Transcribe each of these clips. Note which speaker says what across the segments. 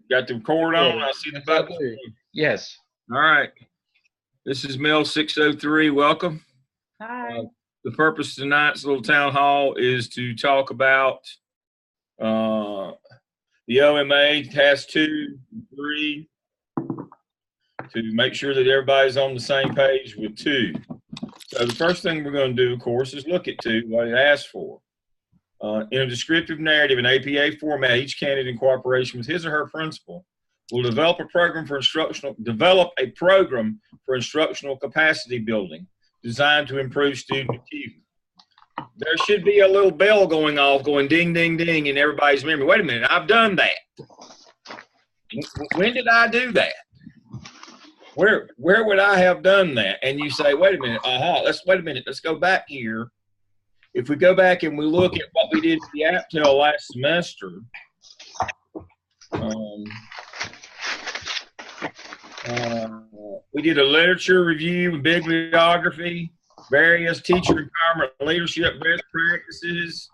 Speaker 1: Got the record on. I see the button.
Speaker 2: Yes.
Speaker 1: All right. This is Mel 603. Welcome.
Speaker 3: Hi.
Speaker 1: The purpose of tonight's little town hall is to talk about the OMA Task 2, 3, to make sure that everybody's on the same page with 2. So the first thing we're going to do, of course, is look at 2, what it asks for. In a descriptive narrative in APA format, each candidate in cooperation with his or her principal will develop a program for instructional capacity building designed to improve student achievement. There should be a little bell going off, going ding, ding, ding in everybody's memory. Wait a minute, I've done that. When did I do that? Where would I have done that? And you say, wait a minute, let's go back here. If we go back and we look at what we did at the APTEL last semester, we did a literature review, bibliography, various teacher empowerment leadership best practices,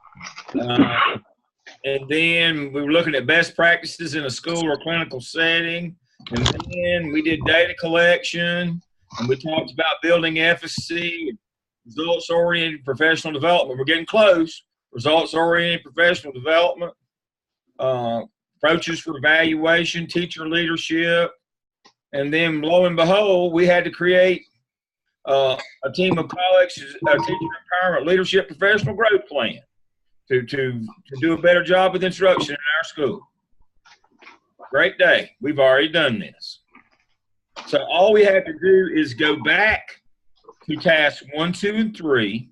Speaker 1: and then we were looking at best practices in a school or clinical setting, and then we did data collection, and we talked about building efficacy, results-oriented professional development. We're getting close. Results-oriented professional development, approaches for evaluation, teacher leadership, and then lo and behold, we had to create a team of colleagues, a teacher empowerment leadership professional growth plan to do a better job with instruction in our school. Great day. We've already done this. So all we have to do is go back to tasks 1, 2, and 3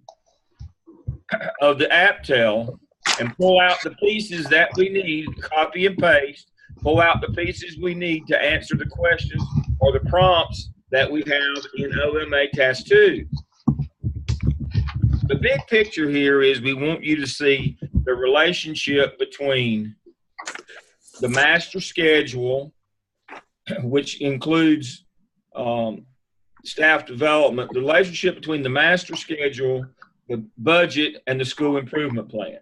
Speaker 1: of the APTEL and pull out the pieces that we need, copy and paste, pull out the pieces we need to answer the questions or the prompts that we have in OMA Task 2. The big picture here is we want you to see the relationship between the master schedule, which includes staff development, the relationship between the master schedule, the budget, and the school improvement plan,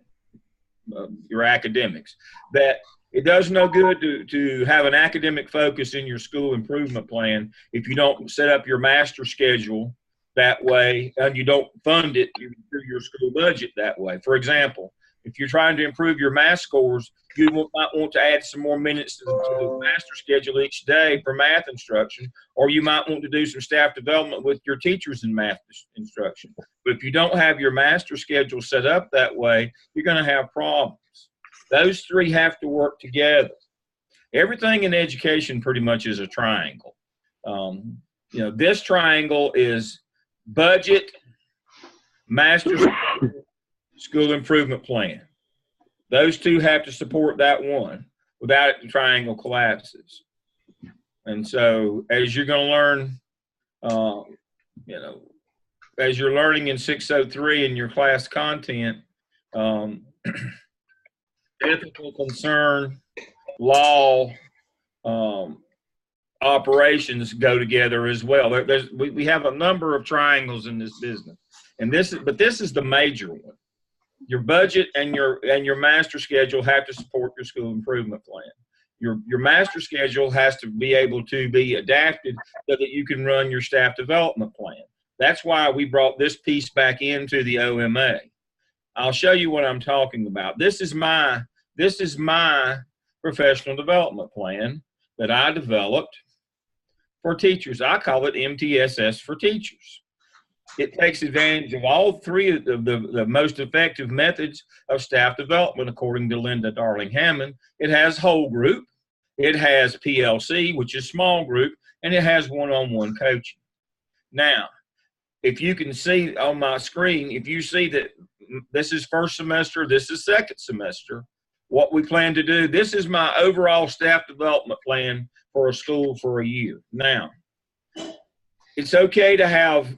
Speaker 1: your academics. That it does no good to have an academic focus in your school improvement plan if you don't set up your master schedule that way and you don't fund it through your school budget that way. For example, if you're trying to improve your math scores, you might want to add some more minutes to the master schedule each day for math instruction, or you might want to do some staff development with your teachers in math instruction. But if you don't have your master schedule set up that way, you're going to have problems. Those 3 have to work together. Everything in education pretty much is a triangle. This triangle is budget, master school improvement plan. Those 2 have to support that one. Without it, the triangle collapses. And so as you're going to learn, as you're learning in 603 in your class content, ethical concern, law, operations go together as well. We have a number of triangles in this business, and this is the major one. Your budget and your master schedule have to support your school improvement plan. Your master schedule has to be able to be adapted so that you can run your staff development plan. That's why we brought this piece back into the OMA. I'll show you what I'm talking about. This is my professional development plan that I developed for teachers. I call it MTSS for teachers. It takes advantage of all 3 of the most effective methods of staff development, according to Linda Darling-Hammond. It has whole group, it has PLC, which is small group, and it has one-on-one coaching. Now, if you can see on my screen, if you see that this is first semester, this is second semester, what we plan to do, this is my overall staff development plan for a school for a year. Now, it's okay to have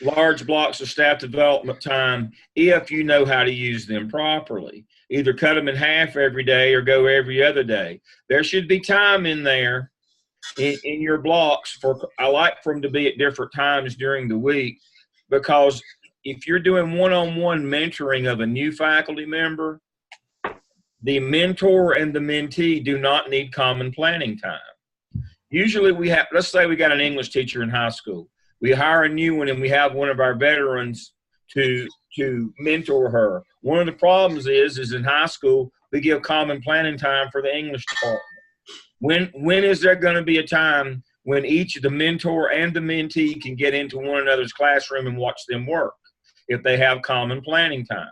Speaker 1: large blocks of staff development time if you know how to use them properly. Either cut them in half every day or go every other day. There should be time in there in your blocks I like for them to be at different times during the week, because if you're doing one-on-one mentoring of a new faculty member, the mentor and the mentee do not need common planning time. Usually we have, let's say we got an English teacher in high school. We hire a new one and we have one of our veterans to mentor her. One of the problems is in high school, we give common planning time for the English department. When is there going to be a time when each of the mentor and the mentee can get into one another's classroom and watch them work if they have common planning time?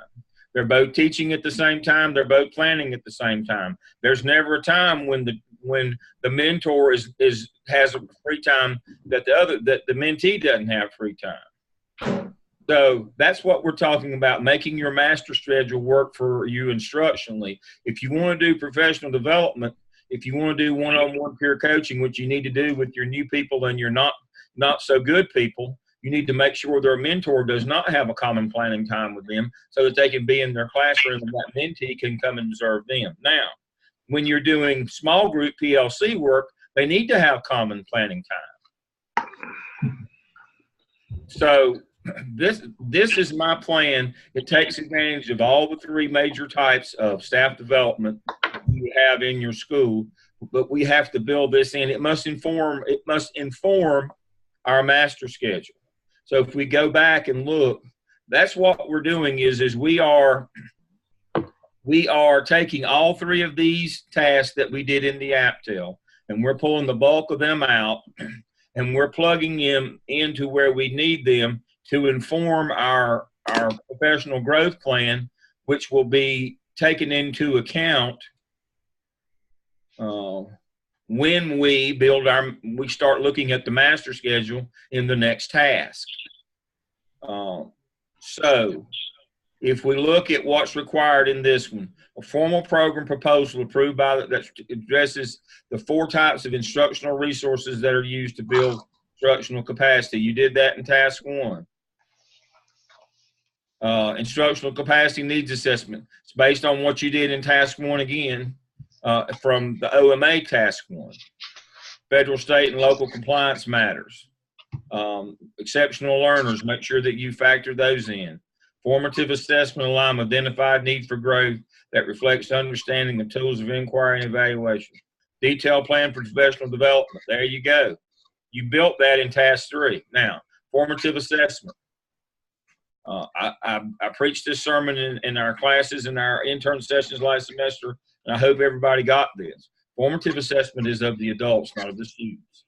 Speaker 1: They're both teaching at the same time. They're both planning at the same time. There's never a time when the mentor has a free time that the mentee doesn't have free time. So that's what we're talking about, making your master schedule work for you instructionally. If you want to do professional development, if you want to do one-on-one peer coaching, which you need to do with your new people and your not so good people, you need to make sure their mentor does not have a common planning time with them so that they can be in their classroom and that mentee can come and observe them. Now, when you're doing small group PLC work, they need to have common planning time. So this is my plan. It takes advantage of all the three major types of staff development you have in your school, but we have to build this in. It must inform our master schedule. So if we go back and look, that's what we're doing is we are taking all three of these tasks that we did in the APTEL, and we're pulling the bulk of them out, and we're plugging them into where we need them to inform our professional growth plan, which will be taken into account when we start looking at the master schedule in the next task. So if we look at what's required in this one, a formal program proposal approved by that addresses the 4 types of instructional resources that are used to build instructional capacity. You did that in task 1. Instructional capacity needs assessment. It's based on what you did in task 1 again from the OMA task 1. Federal, state, and local compliance matters. Exceptional learners, make sure that you factor those in. Formative assessment align with identified need for growth that reflects understanding of tools of inquiry and evaluation. Detailed plan for professional development. There you go. You built that in task 3. Now, formative assessment. I preached this sermon in our classes in our intern sessions last semester, and I hope everybody got this. Formative assessment is of the adults, not of the students.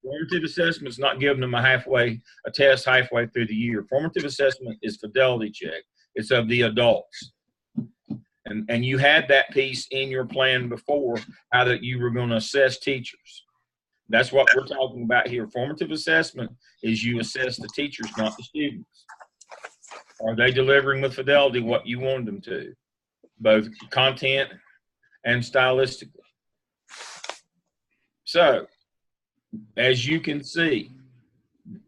Speaker 1: Formative assessment is not giving them a test halfway through the year. Formative assessment is fidelity check. It's of the adults. And you had that piece in your plan before, how that you were going to assess teachers. That's what we're talking about here. Formative assessment is you assess the teachers, not the students. Are they delivering with fidelity what you wanted them to, both content and stylistically? So, as you can see,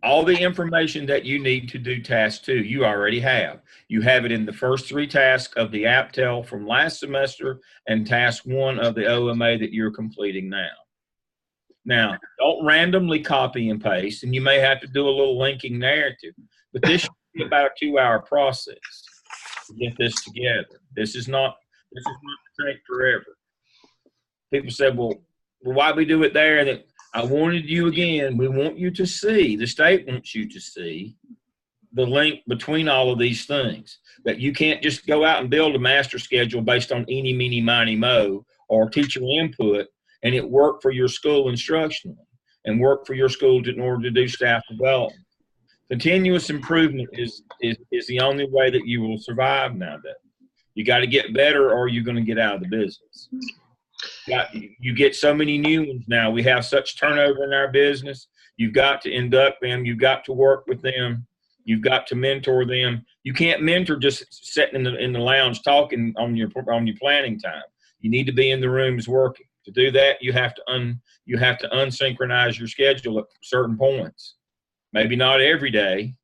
Speaker 1: all the information that you need to do task 2, you already have. You have it in the first 3 tasks of the APTEL from last semester and task 1 of the OMA that you're completing now. Now, don't randomly copy and paste, and you may have to do a little linking narrative, but this should be about a 2-hour process to get this together. This is not going to take forever. People said, well, why we do it there? And I wanted you again. We want you to see, the state wants you to see the link between all of these things, that you can't just go out and build a master schedule based on eeny, meeny, miny, mo, or teacher input, and it work for your school instructionally and work for your school in order to do staff development. Continuous improvement is the only way that you will survive nowadays. You got to get better or you're going to get out of the business. You get so many new ones now. We have such turnover in our business. You've got to induct them. You've got to work with them. You've got to mentor them. You can't mentor just sitting in the lounge talking on your planning time. You need to be in the rooms working. To do that, you have to unsynchronize your schedule at certain points. Maybe not every day,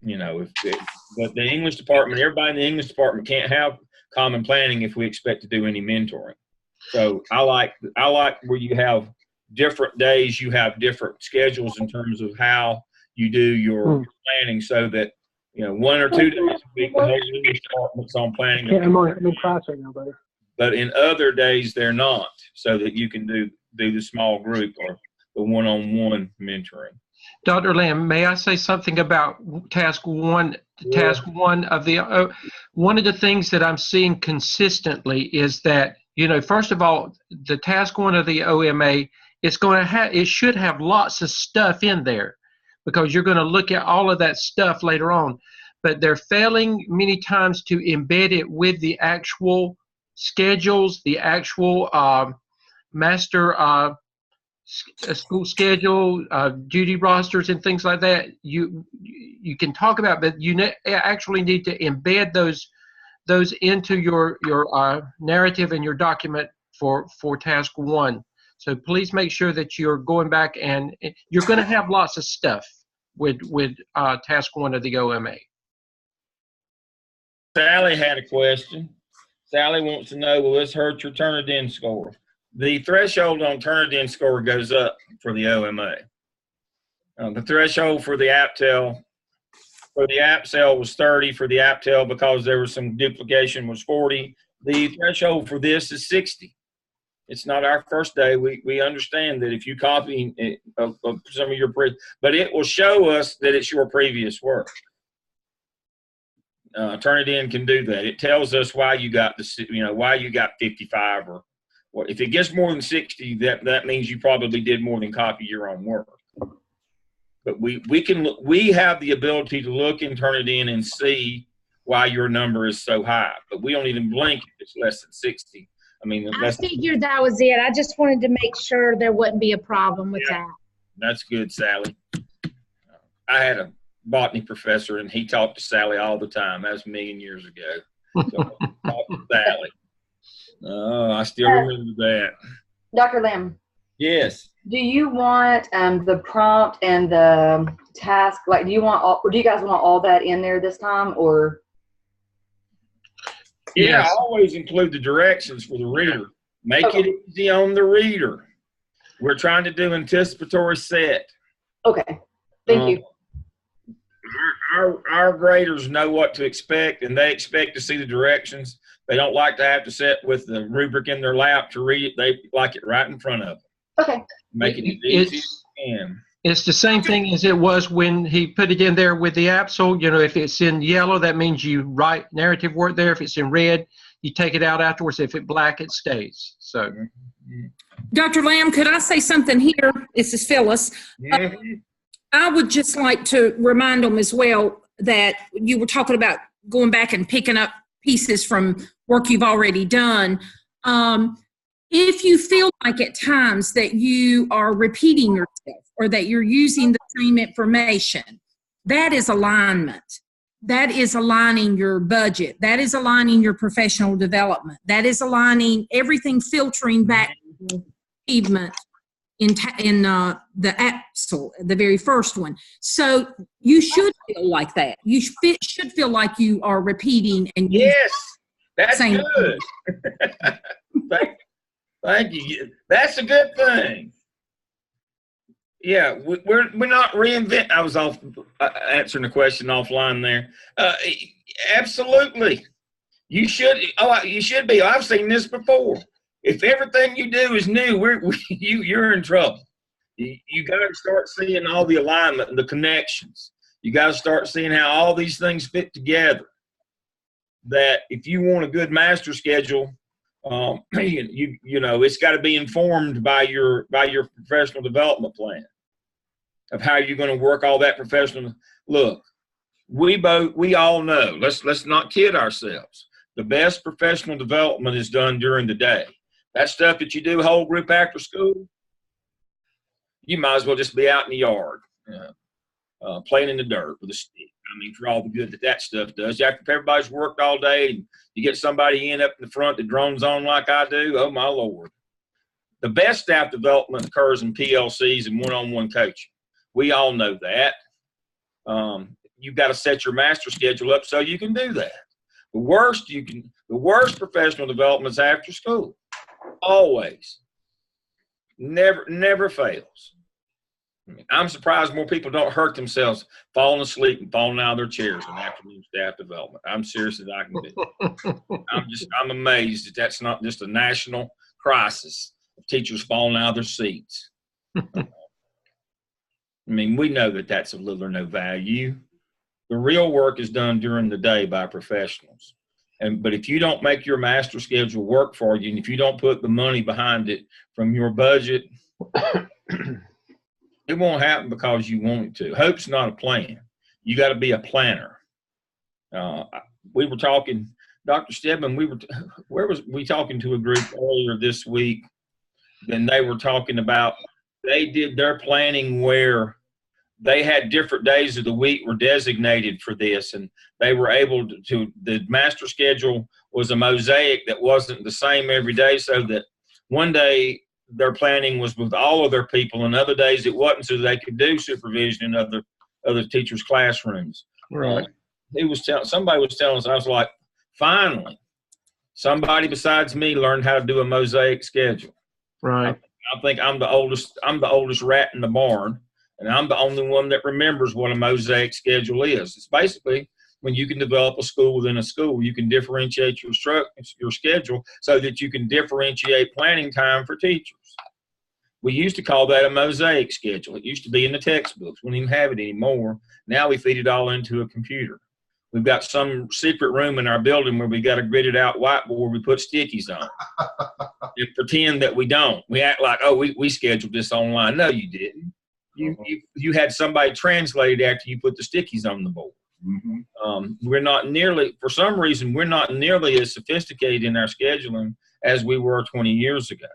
Speaker 1: but the English department, everybody in the English department can't have common planning if we expect to do any mentoring. So I like where you have different days, you have different schedules in terms of how you do your planning, so that 1 or 2 days a week the whole English department's on planning.
Speaker 2: I'm in class right now, brother.
Speaker 1: but in other days they're not, so that you can do the small group or the one-on-one mentoring.
Speaker 2: Dr. Lamb, may I say something about task one?
Speaker 1: Yeah.
Speaker 2: Task one of the one of the things that I'm seeing consistently is that, you know, first of all, the task one of the OMA is going to have, it should have lots of stuff in there, because you're going to look at all of that stuff later on. But they're failing many times to embed it with the actual schedules, the actual master school schedule, duty rosters, and things like that. You can talk about, but you actually need to embed those into your narrative and your document for task one. So please make sure that you're going back, and you're going to have lots of stuff with task one of the OMA.
Speaker 1: Sally had a question. Sally wants to know, will this hurt your Turnitin score? The threshold on Turnitin score goes up for the OMA. The threshold for the APTEL was 30 for the APTEL, because there was some duplication, was 40. The threshold for this is 60. It's not our first day. We understand that if you copy of some of your but it will show us that it's your previous work. Turnitin can do that. It tells us why you got why you got 55, or if it gets more than 60, that means you probably did more than copy your own work. But we have the ability to look in Turnitin and see why your number is so high, but we don't even blink if it's less than 60. I mean,
Speaker 3: I figured that was it. I just wanted to make sure there wouldn't be a problem with that.
Speaker 1: That's good, Sally. I had a botany professor, and he talked to Sally all the time. That was a million years ago. So I talked to Sally. I still remember that.
Speaker 4: Dr. Lamb.
Speaker 1: Yes.
Speaker 4: Do you want the prompt and the task? Like, do you guys want all that in there this time, or?
Speaker 1: Yeah,
Speaker 2: Yes.
Speaker 1: I always include the directions for the reader. Make it easy on the reader. We're trying to do anticipatory set.
Speaker 4: Okay. Thank you.
Speaker 1: Our graders know what to expect, and they expect to see the directions. They don't like to have to sit with the rubric in their lap to read it. They like it right in front of them.
Speaker 4: Okay.
Speaker 1: Make it as easy as you can.
Speaker 2: It's the same thing as it was when he put it in there with the APSO. You know, if it's in yellow, that means you write narrative work there. If it's in red, you take it out afterwards. If it's black, it stays. So,
Speaker 5: Dr. Lamb, could I say something here? This is Phyllis. I would just like to remind them as well that you were talking about going back and picking up pieces from work you've already done. If you feel like at times that you are repeating yourself or that you're using the same information, that is alignment. That is aligning your budget. That is aligning your professional development. That is aligning everything, filtering back to achievement in the APSL, the very first one. So you should feel like that. You should feel like you are repeating and
Speaker 1: yes, that's
Speaker 5: saying
Speaker 1: good. Thank you. That's a good thing. Yeah, we're not reinventing. I was off answering the question offline there. Absolutely, you should. You should be. I've seen this before. If everything you do is new, you're in trouble. You got to start seeing all the alignment and the connections. You got to start seeing how all these things fit together. That if you want a good master schedule, you know it's got to be informed by your professional development plan of how you're going to work all that professional. Look, we all know. Let's not kid ourselves. The best professional development is done during the day. That stuff that you do whole group after school, you might as well just be out in the yard, playing in the dirt with a stick. I mean, for all the good that stuff does. After everybody's worked all day and you get somebody up in the front that drones on like I do, oh my Lord. The best staff development occurs in PLCs and one-on-one coaching. We all know that. You've got to set your master schedule up so you can do that. The worst professional development is after school. Always. Never fails. I mean, I'm surprised more people don't hurt themselves falling asleep and falling out of their chairs in afternoon staff development. I'm serious as I can be. I'm amazed that that's not just a national crisis of teachers falling out of their seats. I mean, we know that that's of little or no value. The real work is done during the day by professionals. But if you don't make your master schedule work for you, and if you don't put the money behind it from your budget, it won't happen because you want it to. Hope's not a plan. You got to be a planner. We were talking, Dr. Stedman, where was we talking to a group earlier this week? Then they were talking about, they did their planning where they had different days of the week were designated for this, and they were able to the master schedule was a mosaic that wasn't the same every day, so that one day their planning was with all of their people, and other days it wasn't, so they could do supervision in other teachers' classrooms.
Speaker 2: Right.
Speaker 1: Somebody was telling us, I was like, finally, somebody besides me learned how to do a mosaic schedule.
Speaker 2: Right.
Speaker 1: I think I'm the oldest rat in the barn, and I'm the only one that remembers what a mosaic schedule is. It's basically when you can develop a school within a school, you can differentiate your schedule so that you can differentiate planning time for teachers. We used to call that a mosaic schedule. It used to be in the textbooks. We don't even have it anymore. Now we feed it all into a computer. We've got some secret room in our building where we got a gridded out whiteboard we put stickies on. And pretend that we don't. We act like, oh, we scheduled this online. No, you didn't. You had somebody translate it after you put the stickies on the board. We're not nearly, for some reason, we're not nearly as sophisticated in our scheduling as we were 20 years ago.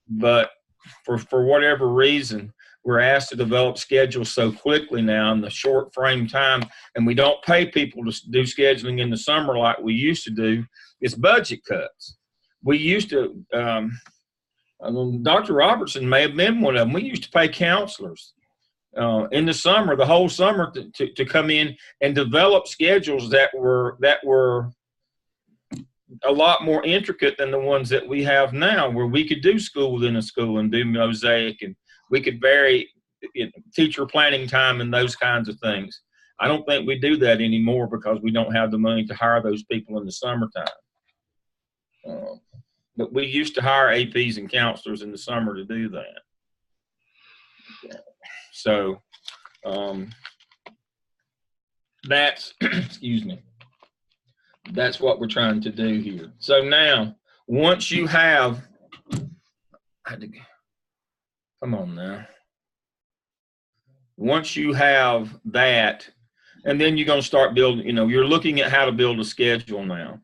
Speaker 1: But for whatever reason, we're asked to develop schedules so quickly now in the short frame time, and we don't pay people to do scheduling in the summer like we used to do. It's budget cuts. We used to, Dr. Robertson may have been one of them. We used to pay counselors in the summer, the whole summer, to come in and develop schedules that were a lot more intricate than the ones that we have now, where we could do school within a school and do mosaic, and we could vary teacher planning time and those kinds of things. I don't think we do that anymore because we don't have the money to hire those people in the summertime. But we used to hire APs and counselors in the summer to do that. So that's, excuse me, that's what we're trying to do here. So now, once you have, come on now. Once you have that, and then you're going to start building, you're looking at how to build a schedule now.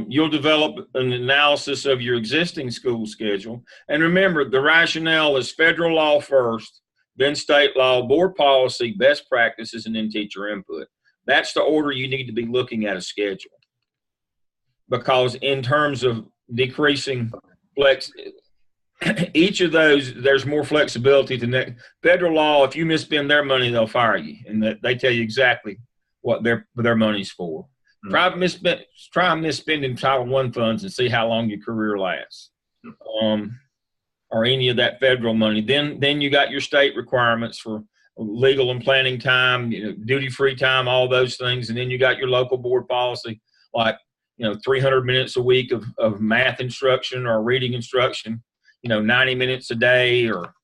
Speaker 1: You'll develop an analysis of your existing school schedule. And remember, the rationale is federal law first, then state law, board policy, best practices, and then teacher input. That's the order you need to be looking at a schedule. Because in terms of decreasing each of those, there's more flexibility to that. Federal law, if you misspend their money, they'll fire you. And they tell you exactly what their money's for. Try misspending Title I funds and see how long your career lasts, or any of that federal money. Then you got your state requirements for legal and planning time, duty-free time, all those things, and then you got your local board policy, like 300 minutes a week of math instruction or reading instruction, 90 minutes a day, or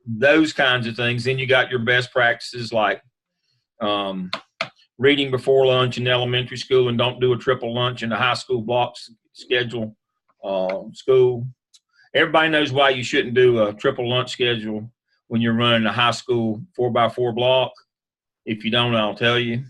Speaker 1: those kinds of things. Then you got your best practices like reading before lunch in elementary school, and don't do a triple lunch in the high school block schedule school. Everybody knows why you shouldn't do a triple lunch schedule when you're running a high school 4x4 block. If you don't, I'll tell you.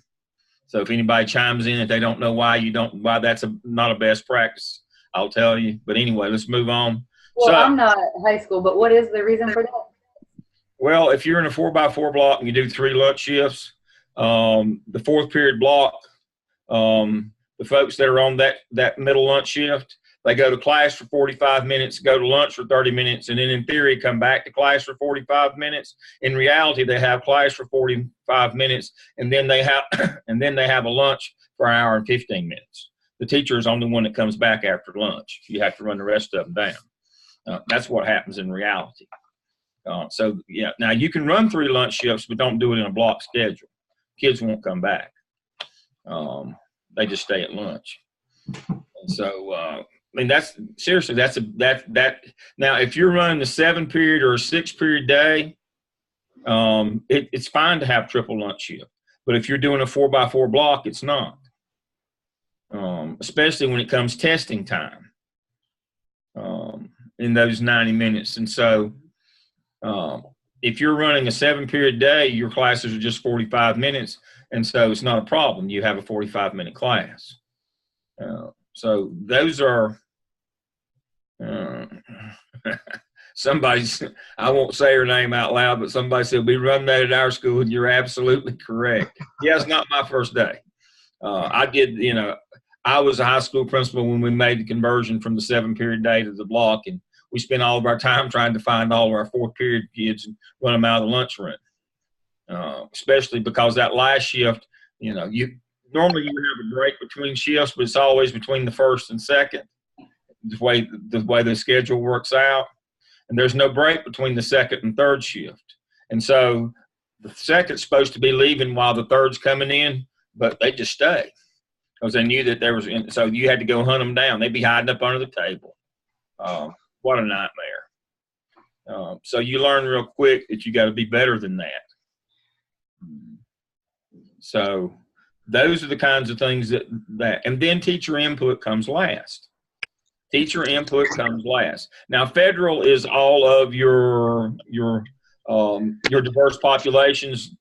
Speaker 1: So if anybody chimes in, if they don't know why that's not a best practice, I'll tell you. But anyway, let's move on.
Speaker 4: Well, I'm not high school, but what is the reason for that?
Speaker 1: Well, if you're in a 4x4 block and you do 3 lunch shifts, the fourth period block, the folks that are on that middle lunch shift, they go to class for 45 minutes, go to lunch for 30 minutes, and then in theory come back to class for 45 minutes. In reality, they have class for 45 minutes, and then they have a lunch for an hour and 15 minutes. The teacher is the only one that comes back after lunch. You have to run the rest of them down. That's what happens in reality. So yeah, now you can run 3 lunch shifts, but don't do it in a block schedule. Kids won't come back. They just stay at lunch. And so, I mean, that's seriously, that. Now, if you're running a 7-period or a 6-period day, it's fine to have triple lunch shift. But if you're doing a 4x4 block, it's not. Especially when it comes testing time in those 90 minutes. And so, if you're running a 7-period day, your classes are just 45 minutes. And so it's not a problem. You have a 45-minute class. So those are somebody's, I won't say her name out loud, but somebody said, we run that at our school, and you're absolutely correct. Yeah, it's not my first day. I did, I was a high school principal when we made the conversion from the 7-period day to the block, and we spent all of our time trying to find all of our 4th-period kids and run them out of the lunchroom. Especially because that last shift, normally you have a break between shifts, but it's always between the first and second, the way the schedule works out. And there's no break between the second and third shift. And so the second's supposed to be leaving while the third's coming in, but they just stay because they knew that there was, so you had to go hunt them down. They'd be hiding up under the table. What a nightmare. So you learn real quick that you got to be better than that. So those are the kinds of things that, and then teacher input comes last. Teacher input comes last. Now, federal is all of your diverse populations,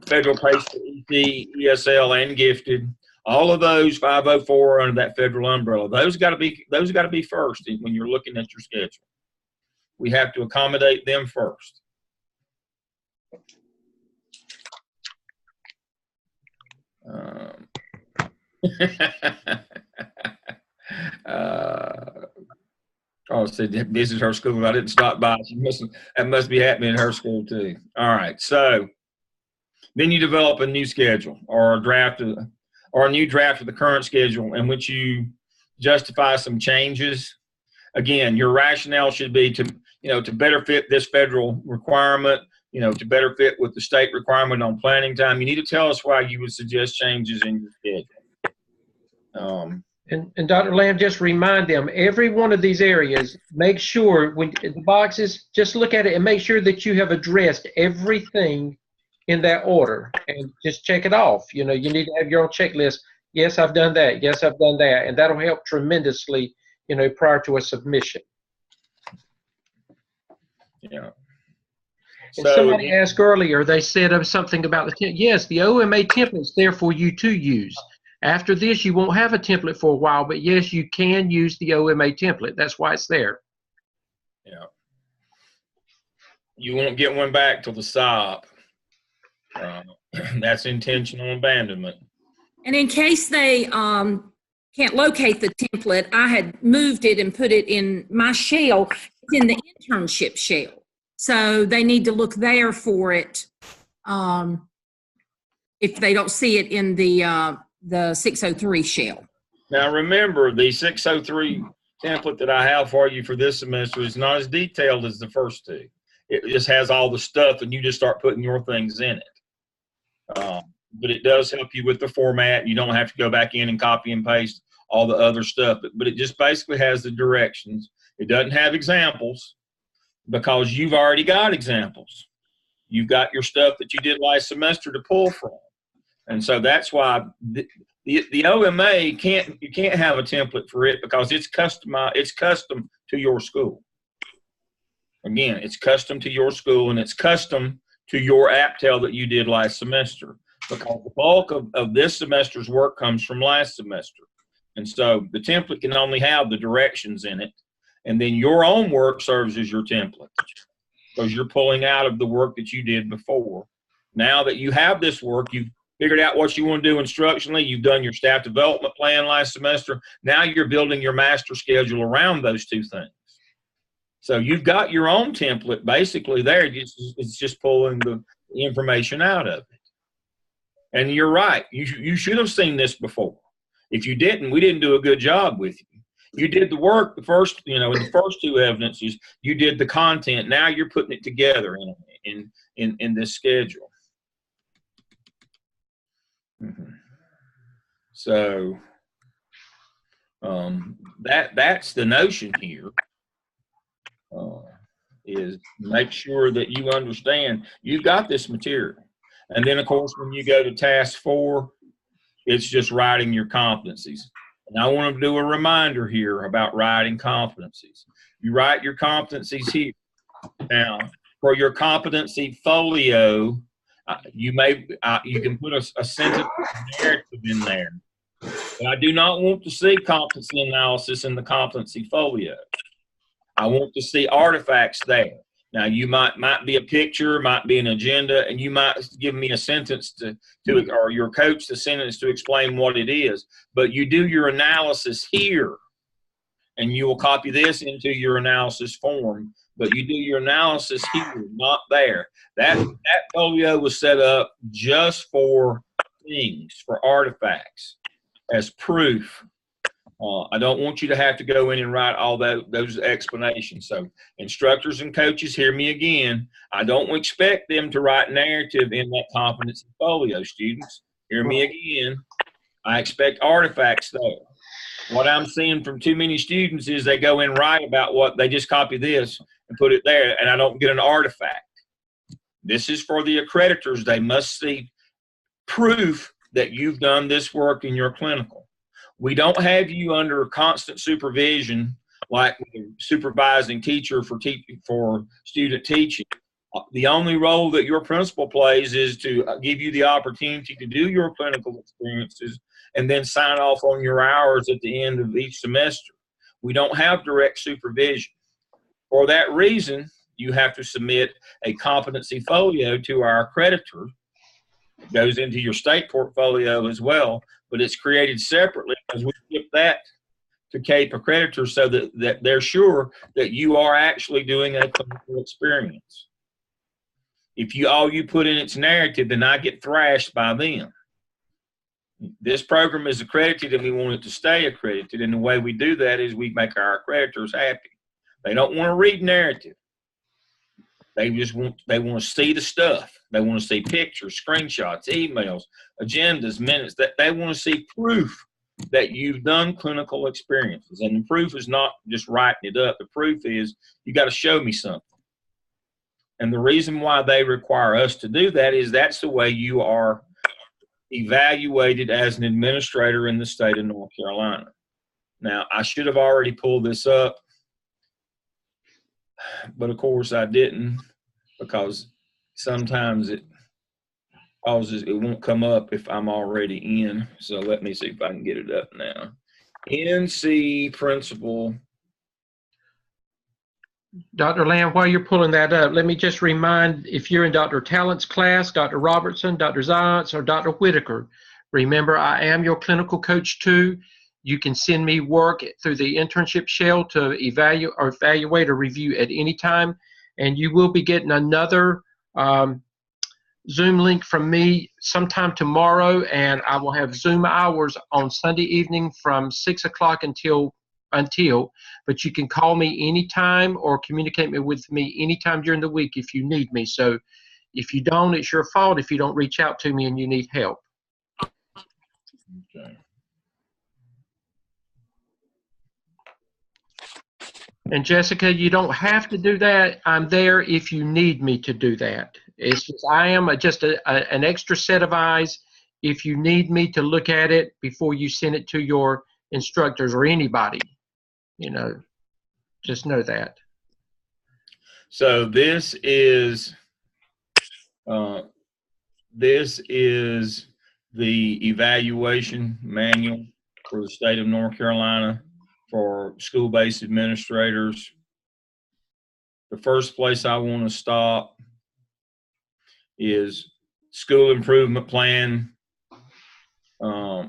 Speaker 1: federal pays for ET, ESL, and gifted. All of those 504 under that federal umbrella. Those got to be first when you're looking at your schedule. We have to accommodate them first. Said this is her school. I didn't stop by. That must be happening in her school too. All right. So then you develop a new schedule or a new draft of the current schedule in which you justify some changes. Again, your rationale should be to better fit this federal requirement, to better fit with the state requirement on planning time. You need to tell us why you would suggest changes in your schedule.
Speaker 2: And Dr. Lamb, just remind them, every one of these areas, make sure when the boxes, just look at it and make sure that you have addressed everything in that order and just check it off. You need to have your own checklist. Yes, I've done that. Yes, I've done that. And that'll help tremendously, prior to a submission.
Speaker 1: Yeah.
Speaker 2: And somebody asked earlier, they said something about yes, the OMA template's there for you to use. After this, you won't have a template for a while, but yes, you can use the OMA template. That's why it's there.
Speaker 1: Yeah. You won't get one back till the SOP. That's intentional abandonment.
Speaker 5: And in case they can't locate the template, I had moved it and put it in my shell. It's in the internship shell. So they need to look there for it if they don't see it in the 603 shell.
Speaker 1: Now remember, the 603 template that I have for you for this semester is not as detailed as the first two. It just has all the stuff and you just start putting your things in it. But it does help you with the format. You don't have to go back in and copy and paste all the other stuff, but it just basically has the directions. It doesn't have examples because you've already got examples. You've got your stuff that you did last semester to pull from. And so that's why the OMA you can't have a template for it because it's custom to your school. Again, it's custom to your school and it's custom to your APTEL that you did last semester because the bulk of this semester's work comes from last semester. And so the template can only have the directions in it. And then your own work serves as your template because you're pulling out of the work that you did before. Now that you have this work, you've figured out what you want to do instructionally. You've done your staff development plan last semester. Now you're building your master schedule around those two things. So you've got your own template basically there. It's just pulling the information out of it. And you're right. You should have seen this before. If you didn't, we didn't do a good job with you. You did the work, the first, in the first two evidences, you did the content. Now you're putting it together in this schedule. So that's the notion here. Is make sure that you understand you've got this material. And then, of course, when you go to task 4, it's just writing your competencies. And I want to do a reminder here about writing competencies. You write your competencies here. Now, for your competency folio, you can put a sentence narrative in there. But I do not want to see competency analysis in the competency folio. I want to see artifacts there. Now, you might be a picture, might be an agenda, and you might give me a sentence or your coach the sentence to explain what it is. But you do your analysis here, and you will copy this into your analysis form. But you do your analysis here, not there. That folio was set up just for things, for artifacts, as proof. I don't want you to have to go in and write all those explanations. So instructors and coaches, hear me again. I don't expect them to write narrative in that competency folio, students. Hear me again. I expect artifacts there. What I'm seeing from too many students is they go and write about what they just copy this and put it there, and I don't get an artifact. This is for the accreditors. They must see proof that you've done this work in your clinical. We don't have you under constant supervision like a supervising teacher for student teaching. The only role that your principal plays is to give you the opportunity to do your clinical experiences and then sign off on your hours at the end of each semester. We don't have direct supervision. For that reason, you have to submit a competency folio to our accreditor. It goes into your state portfolio as well, but it's created separately because we give that to CAPE accreditors so that they're sure that you are actually doing a clinical experience. If all you put in its narrative, then I get thrashed by them. This program is accredited and we want it to stay accredited, and the way we do that is we make our accreditors happy. They don't want to read narrative. They want to see the stuff. They want to see pictures, screenshots, emails, agendas, minutes. That they want to see proof that you've done clinical experiences. And the proof is not just writing it up. The proof is you got to show me something. And the reason why they require us to do that is that's the way you are evaluated as an administrator in the state of North Carolina. Now, I should have already pulled this up, but of course I didn't, because sometimes it won't come up if I'm already in. So let me see if I can get it up now. NC principal.
Speaker 2: Dr. Lamb, while you're pulling that up, let me just remind, if you're in Dr. Talent's class, Dr. Robertson, Dr. Zients, or Dr. Whitaker, remember I am your clinical coach too. You can send me work through the internship shell to evaluate or review at any time. And you will be getting another Zoom link from me sometime tomorrow. And I will have Zoom hours on Sunday evening from 6 o'clock until, but you can call me anytime or communicate with me anytime during the week if you need me. So if you don't, it's your fault if you don't reach out to me and you need help.
Speaker 1: Okay.
Speaker 2: And Jessica, you don't have to do that. I'm there if you need me to do that. It's just, I am just an extra set of eyes if you need me to look at it before you send it to your instructors or anybody. Just know that.
Speaker 1: So this is the evaluation manual for the state of North Carolina for school-based administrators. The first place I want to stop is school improvement plan. A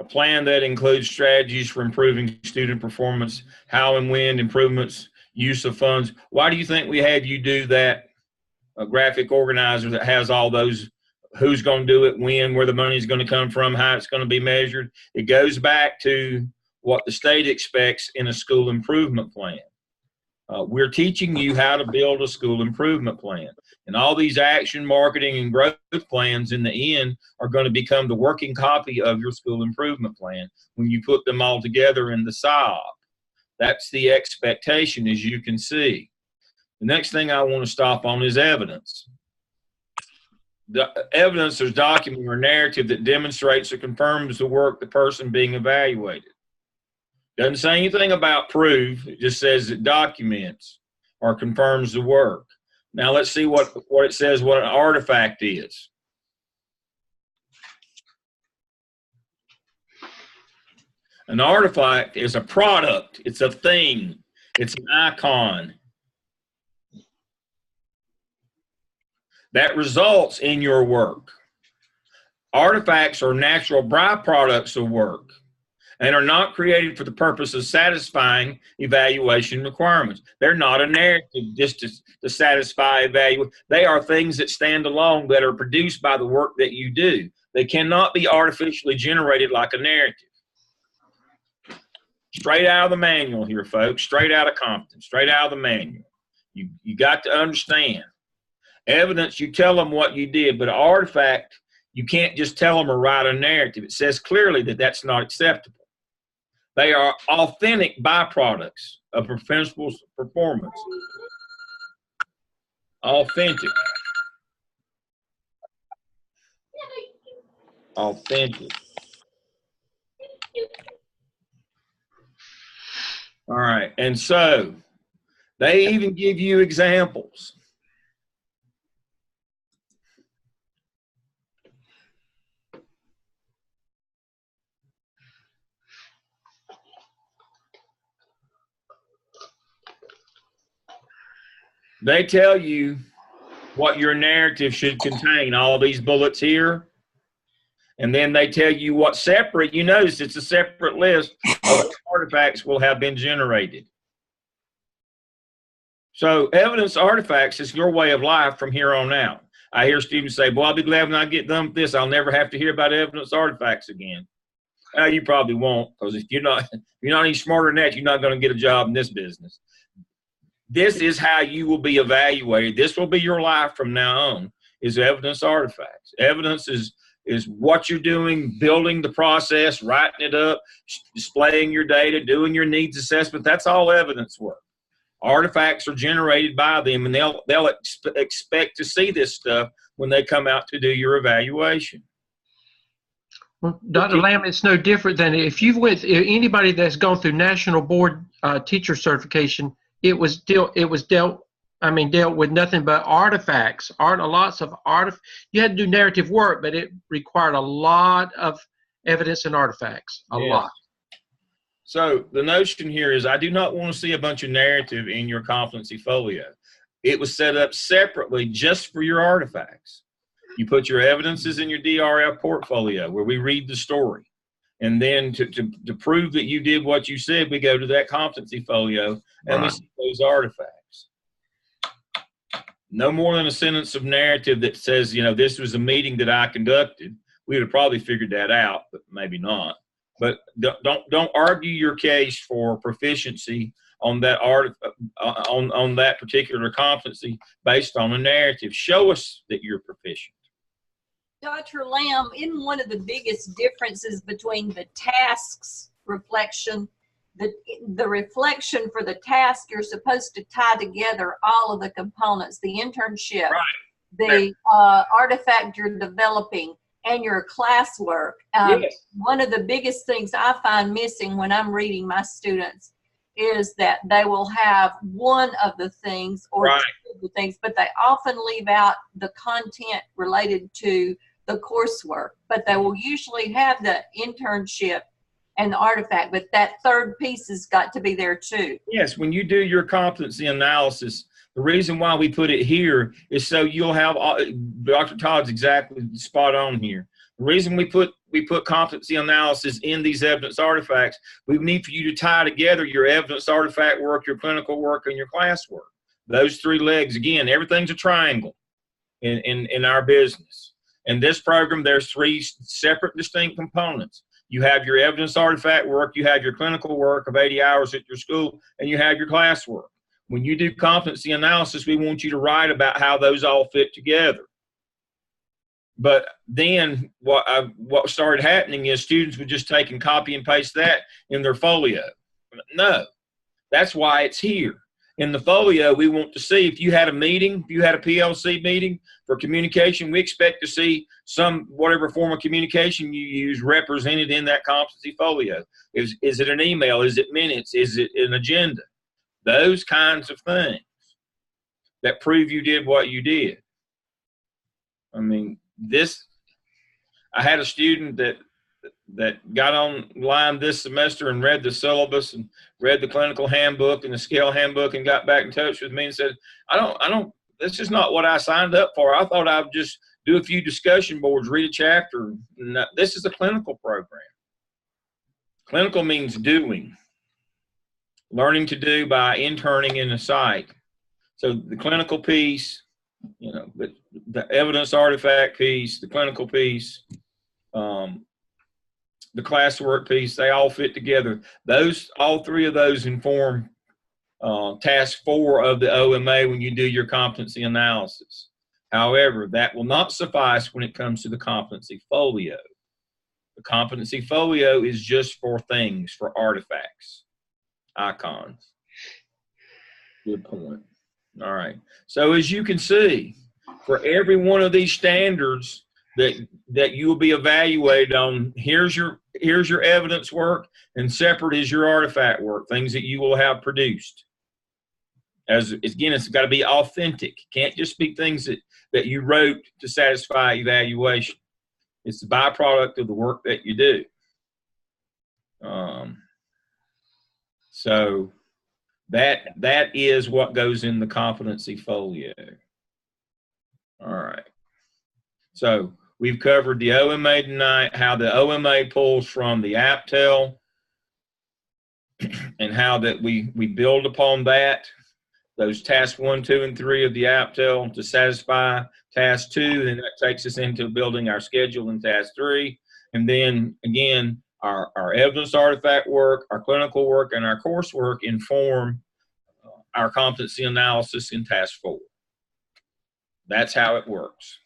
Speaker 1: plan that includes strategies for improving student performance, how and when improvements, use of funds. Why do you think we had you do that? A graphic organizer that has all those who's going to do it, when, where the money's going to come from, how it's going to be measured. It goes back to what the state expects in a school improvement plan. We're teaching you how to build a school improvement plan. And all these action, marketing, and growth plans in the end are going to become the working copy of your school improvement plan when you put them all together in the SIOP. That's the expectation, as you can see. The next thing I want to stop on is evidence. The evidence is document or narrative that demonstrates or confirms the work the person being evaluated. Doesn't say anything about proof. It just says it documents or confirms the work. Now let's see what it says, what an artifact is. An artifact is a product. It's a thing. It's an icon that results in your work. Artifacts are natural byproducts of work and are not created for the purpose of satisfying evaluation requirements. They're not a narrative just to satisfy evaluation. They are things that stand alone, that are produced by the work that you do. They cannot be artificially generated like a narrative. Straight out of the manual here, folks. Straight out of Compton. Straight out of the manual. You got to understand. Evidence, you tell them what you did, but an artifact, you can't just tell them or write a narrative. It says clearly that that's not acceptable. They are authentic byproducts of a principal's performance. Authentic. Authentic. All right, and so they even give you examples. They tell you what your narrative should contain, all these bullets here. And then they tell you what separate, you notice it's a separate list of artifacts will have been generated. So evidence artifacts is your way of life from here on out. I hear students say, boy, I'll be glad when I get done with this. I'll never have to hear about evidence artifacts again. You probably won't, because if you're not any smarter than that, you're not going to get a job in this business. This is how you will be evaluated. This will be your life from now on, is evidence artifacts. Evidence is what you're doing, building the process, writing it up, displaying your data, doing your needs assessment. That's all evidence work. Artifacts are generated by them, and they'll expect to see this stuff when they come out to do your evaluation.
Speaker 2: Well, Dr. Lamb, it's no different than if anybody that's gone through National Board Teacher Certification. It was dealt with nothing but artifacts. You had to do narrative work, but it required a lot of evidence and artifacts. A lot.
Speaker 1: So the notion here is I do not want to see a bunch of narrative in your competency folio. It was set up separately just for your artifacts. You put your evidences in your DRF portfolio where we read the story. And then to prove that you did what you said, we go to that competency folio and we see those artifacts. No more than a sentence of narrative that says, this was a meeting that I conducted. We would have probably figured that out, but maybe not. But don't argue your case for proficiency on that on that particular competency based on a narrative. Show us that you're proficient.
Speaker 6: Dr. Lamb, in one of the biggest differences between the tasks reflection, the reflection for the task, you're supposed to tie together all of the components, the internship, the artifact you're developing, and your classwork.
Speaker 1: Yes.
Speaker 6: One of the biggest things I find missing when I'm reading my students is that they will have one of the things or two of the things, but they often leave out the content related to the coursework, but they will usually have the internship and the artifact, but that third piece has got to be there too.
Speaker 1: Yes, when you do your competency analysis, the reason why we put it here is so you'll have, Dr. Todd's exactly spot on here. The reason we put competency analysis in these evidence artifacts, we need for you to tie together your evidence artifact work, your clinical work, and your classwork. Those three legs, again, everything's a triangle in our business. In this program, there's 3 separate distinct components. You have your evidence artifact work, you have your clinical work of 80 hours at your school, and you have your classwork. When you do competency analysis, we want you to write about how those all fit together. But then what started happening is students would just take and copy and paste that in their folio. No, that's why it's here. In the folio, we want to see if you had a meeting, if you had a PLC meeting for communication, we expect to see whatever form of communication you use represented in that competency folio. Is it an email? Is it minutes? Is it an agenda? Those kinds of things that prove you did what you did. I mean, I had a student that got online this semester and read the syllabus and read the clinical handbook and the scale handbook and got back in touch with me and said, this is not what I signed up for. I thought I'd just do a few discussion boards, read a chapter. No, this is a clinical program. Clinical means doing, learning to do by interning in a site. So the clinical piece, the evidence artifact piece, the clinical piece, the classwork piece, they all fit together. All 3 of those inform task 4 of the OMA when you do your competency analysis. However, that will not suffice when it comes to the competency folio. The competency folio is just for things, for artifacts, icons. Good point. All right. So as you can see, for every one of these standards that you will be evaluated on, here's your evidence work, and separate is your artifact work, things that you will have produced. Again, it's got to be authentic. Can't just be things that you wrote to satisfy evaluation. It's the byproduct of the work that you do. So that is what goes in the competency folio. All right. So we've covered the OMA tonight, how the OMA pulls from the APTEL, and how that we build upon that, those tasks 1, 2, and 3 of the APTEL to satisfy task 2, and that takes us into building our schedule in task 3. And then again, our evidence artifact work, our clinical work, and our coursework inform our competency analysis in task 4. That's how it works.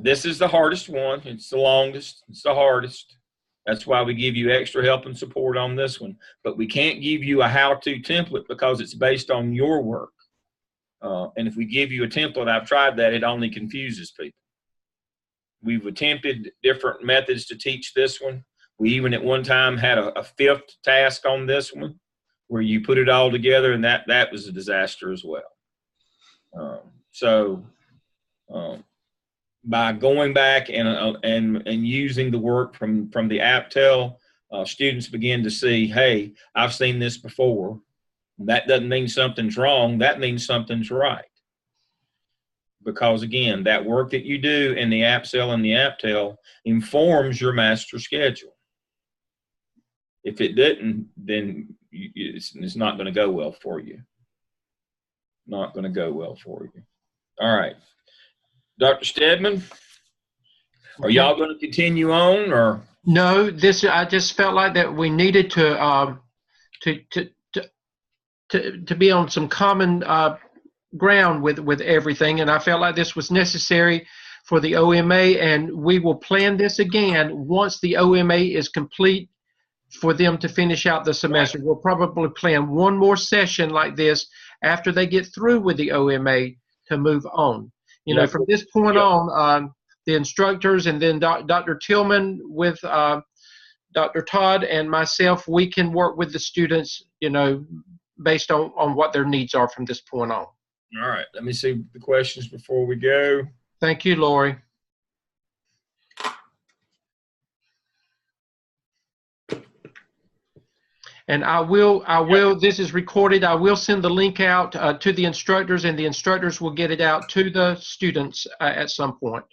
Speaker 1: This is the hardest one. It's the longest. It's the hardest. That's why we give you extra help and support on this one. But we can't give you a how-to template because it's based on your work. And if we give you a template, I've tried that, it only confuses people. We've attempted different methods to teach this one. We even at one time had a 5th task on this one where you put it all together, and that was a disaster as well. By going back and using the work from the APTEL, students begin to see, hey, I've seen this before. That doesn't mean something's wrong. That means something's right. Because again, that work that you do in the APSEL and the APTEL informs your master schedule. If it didn't, then it's not going to go well for you. Not going to go well for you. All right. Dr. Stedman, are y'all going to continue on, or?
Speaker 2: No, I just felt like that we needed to be on some common ground with everything, and I felt like this was necessary for the OMA, and we will plan this again once the OMA is complete for them to finish out the semester. Right. We'll probably plan one more session like this after they get through with the OMA to move on. You know, from this point on, the instructors and then Dr. Tillman with Dr. Todd and myself, we can work with the students, you know, based on what their needs are from this point on.
Speaker 1: All right. Let me see the questions before we go.
Speaker 2: Thank you, Lori. And I will, this is recorded, I will send the link out to the instructors, and the instructors will get it out to the students at some point.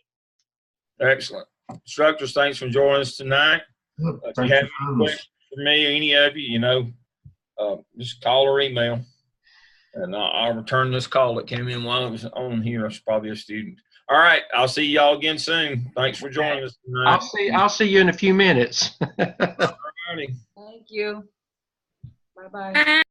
Speaker 1: Excellent. Instructors, thanks for joining us tonight. If you have any questions for me or any of you, you know, just call or email, and I'll return this call that came in while it was on here. It's probably a student. All right. I'll see y'all again soon. Thanks for joining us tonight.
Speaker 2: I'll see you in a few minutes.
Speaker 1: All righty.
Speaker 6: Thank you. Bye-bye.
Speaker 5: Bye.